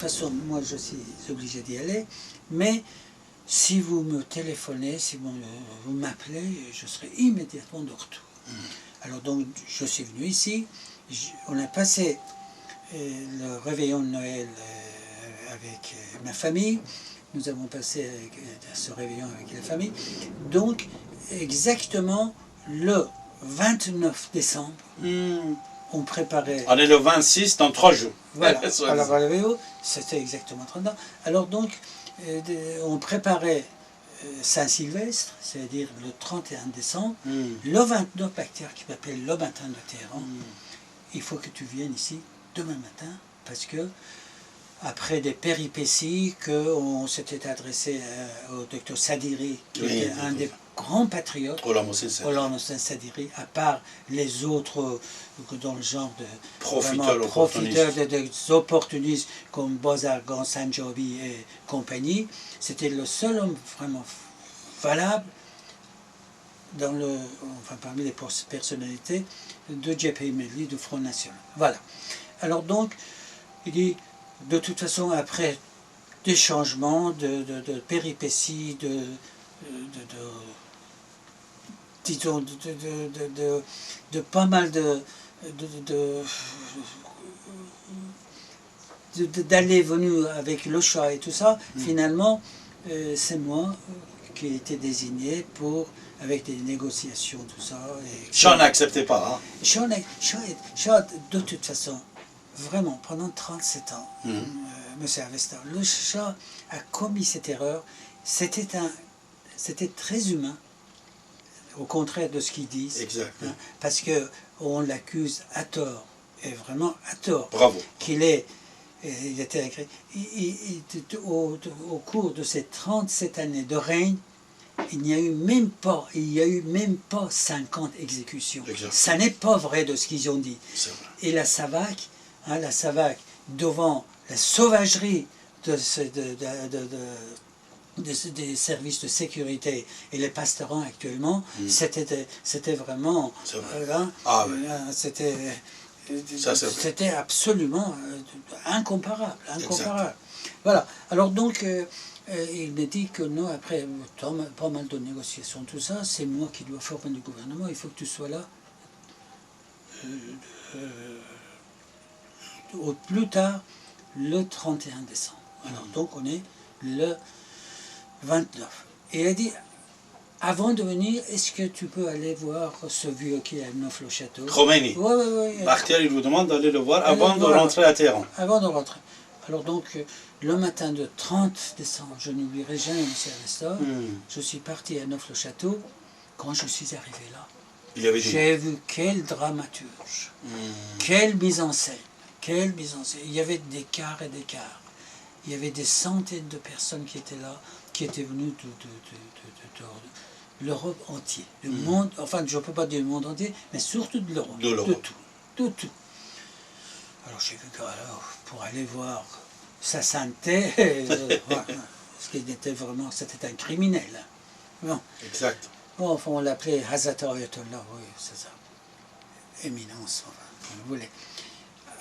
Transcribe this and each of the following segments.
De toute façon, moi je suis obligé d'y aller, mais si vous me téléphonez, si vous m'appelez, je serai immédiatement de retour. Alors donc, je suis venu ici, on a passé le réveillon de Noël avec ma famille, nous avons passé ce réveillon avec la famille, donc exactement le 29 décembre, on préparait... On est le 26 dans 3 jours. Voilà, alors c'était exactement 30 ans. Alors donc, on préparait Saint-Sylvestre, c'est-à-dire le 31 décembre, le 29 bactère qui m'appelle le matin de Téhéran. Il faut que tu viennes ici demain matin, parce que après des péripéties, qu'on s'était adressé au docteur Sadiri, qui était un des grands patriotes, Ghulam Hossein Sadiri, à part les autres dans le genre de profiteurs, des opportunistes comme Bozargan, Sanjobi et compagnie. C'était le seul homme vraiment valable dans parmi les personnalités de Jebheh Milli, du Front National. Voilà. Alors donc, il dit, de toute façon, après des changements, de péripéties, disons, de pas mal d'allées venues avec le Shah et tout ça, finalement, c'est moi qui ai été désigné pour, avec des négociations, tout ça. Shah n'acceptait pas, hein? Shah, de toute façon, vraiment, pendant 37 ans, M. Avesta, le Shah a commis cette erreur. C'était très humain, au contraire de ce qu'ils disent. Exactement. Parce qu'on l'accuse à tort, et vraiment à tort, qu'il est... Il était écrit, au cours de ces 37 années de règne, il n'y a eu même pas 50 exécutions. Exactement. Ça n'est pas vrai de ce qu'ils ont dit. Et la SAVAK, devant la sauvagerie des services de sécurité et les pastorants actuellement, c'était vraiment... C'était absolument incomparable. Voilà. Alors donc, il me dit que non, après pas mal de négociations, tout ça, c'est moi qui dois former le gouvernement, il faut que tu sois là au plus tard le 31 décembre. Alors donc on est le 29. Et il a dit, avant de venir, est-ce que tu peux aller voir ce vieux qui est à Neuf-le-Château? Khomeini. Oui. Bakhtiar, il vous demande d'aller le voir avant de rentrer à Téhéran. Avant de rentrer. Alors donc, le matin de 30 décembre, je n'oublierai jamais M. Avesta, je suis parti à Neuf-le-Château. Quand je suis arrivé là, j'ai vu quelle dramaturge, quelle mise en scène, Il y avait des quarts et des quarts. Il y avait des centaines de personnes qui étaient là, qui étaient venues de l'Europe entière, du monde, enfin je ne peux pas dire le monde entier, mais surtout de l'Europe, de tout. Alors j'ai vu que pour aller voir sa sainteté, parce qu'il était vraiment, c'était un criminel. Bon. Exact. Bon, enfin on l'appelait Hazrat Ayatollah, oui, c'est ça. Éminence, enfin, comme vous voulez.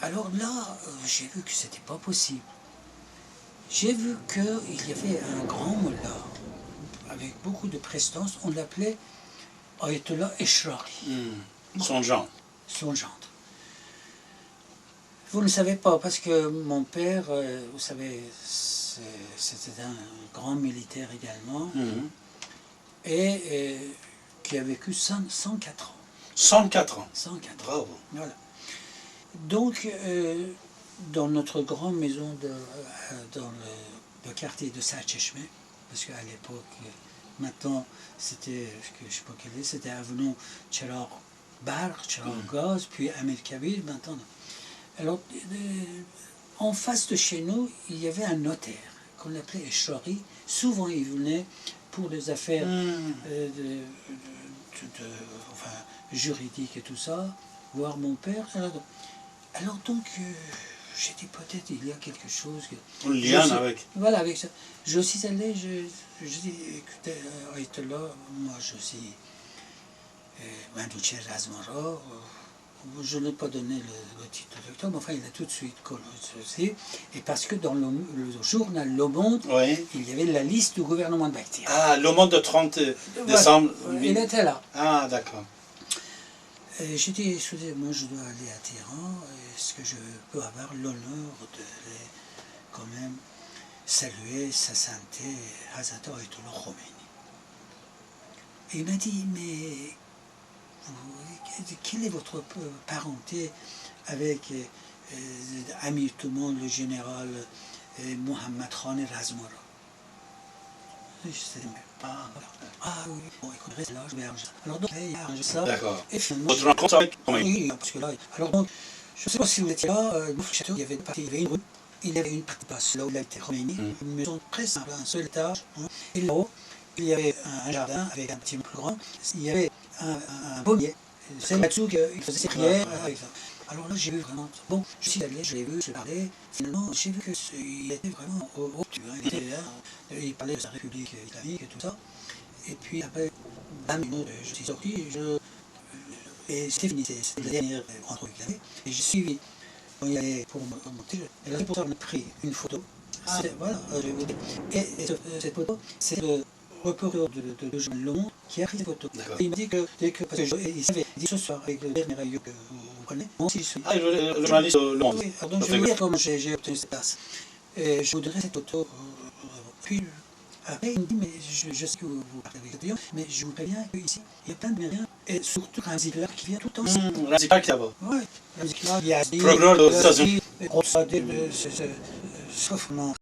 Alors là, j'ai vu que c'était pas possible. J'ai vu qu'il y avait un grand mullah, avec beaucoup de prestance, on l'appelait Ayatollah Eshrari. Son gendre. Vous ne savez pas, parce que mon père, vous savez, c'était un grand militaire également, et qui a vécu 104 ans. 104 ans. 104 ans. Bravo. Voilà. Donc, dans notre grande maison dans le quartier de Saint-Cheshmé, parce qu'à l'époque, maintenant, c'était, je ne sais pas quel est, c'était avenue Tchalor Bar, Tchalor Gaz, puis Amir Kabir, maintenant. Alors, en face de chez nous, il y avait un notaire qu'on appelait Eshrari. Souvent, il venait pour des affaires juridiques et tout ça, voir mon père. Alors donc, j'ai dit peut-être il y a quelque chose. Un lien avec. Voilà, avec ça. Je suis allé, je dis, écoutez, Ayatollah, moi je suis Mandoucher Razmarov, je n'ai pas donné le titre de docteur, mais enfin il a tout de suite connu ceci, et parce que dans le journal Le Monde, Oui. il y avait la liste du gouvernement de Bakhtir. Ah, le monde de 30 décembre. Voilà, il était là. Ah, d'accord. Et j'ai dit, excusez-moi, je dois aller à Téhéran, est-ce que je peux avoir l'honneur de les, quand même, saluer sa sainteté, Hazrat Ayatollah Khomeini. Et il m'a dit, mais quelle est votre parenté avec ami de tout le monde, le général Mohammad Khan el-Azmara? Je sais même pas. Ah oui, bon, écoute, reste là, je vais arranger ça. Alors donc, il a arrangé ça. D'accord. Et finalement, Votre rencontre avec Khomeini. oui, parce que là, alors donc, je ne sais pas si vous étiez là, au château, il y avait une rue, il y avait une partie basse, là où il habitait Khomeini, une maison très simple, un seul étage, hein, et là-haut, il y avait un jardin avec un petit peu plus grand, il y avait un pommier, c'est là-dessous qu'il faisait ses prières avec ça. Alors là, j'ai vu vraiment, bon, je suis allé, je l'ai vu, je parlais, finalement, j'ai vu qu'il était vraiment au dessus, hein, il était là, il parlait de sa République islamique et tout ça, et puis après, 20 minutes, je suis sorti, et c'était fini, c'était la dernière entrevue qu'il avait, et j'ai suivi. Il allait pour monter, et le reporter m'a pris une photo. Voilà, je vais vous dire. Et cette photo, c'est le reporter de journal Le Monde qui a pris cette photo. Et il m'a dit que dès que, parce que il savait dit ce soir avec le dernier radio que vous prenez, moi aussi je suis. Ah, le journaliste Le Monde. Oui, alors donc je vais vous dire comment j'ai obtenu cette place. Et je voudrais cette photo. Puis après, il me dit, mais je sais que vous partez avec l'avion, mais je vous préviens qu'ici, il y a plein de Mériens, et surtout un Zikler qui vient tout le temps. Un Zikler qui est là-bas. Oui, un Zikler, il y a Procureur des États-Unis. sauf non.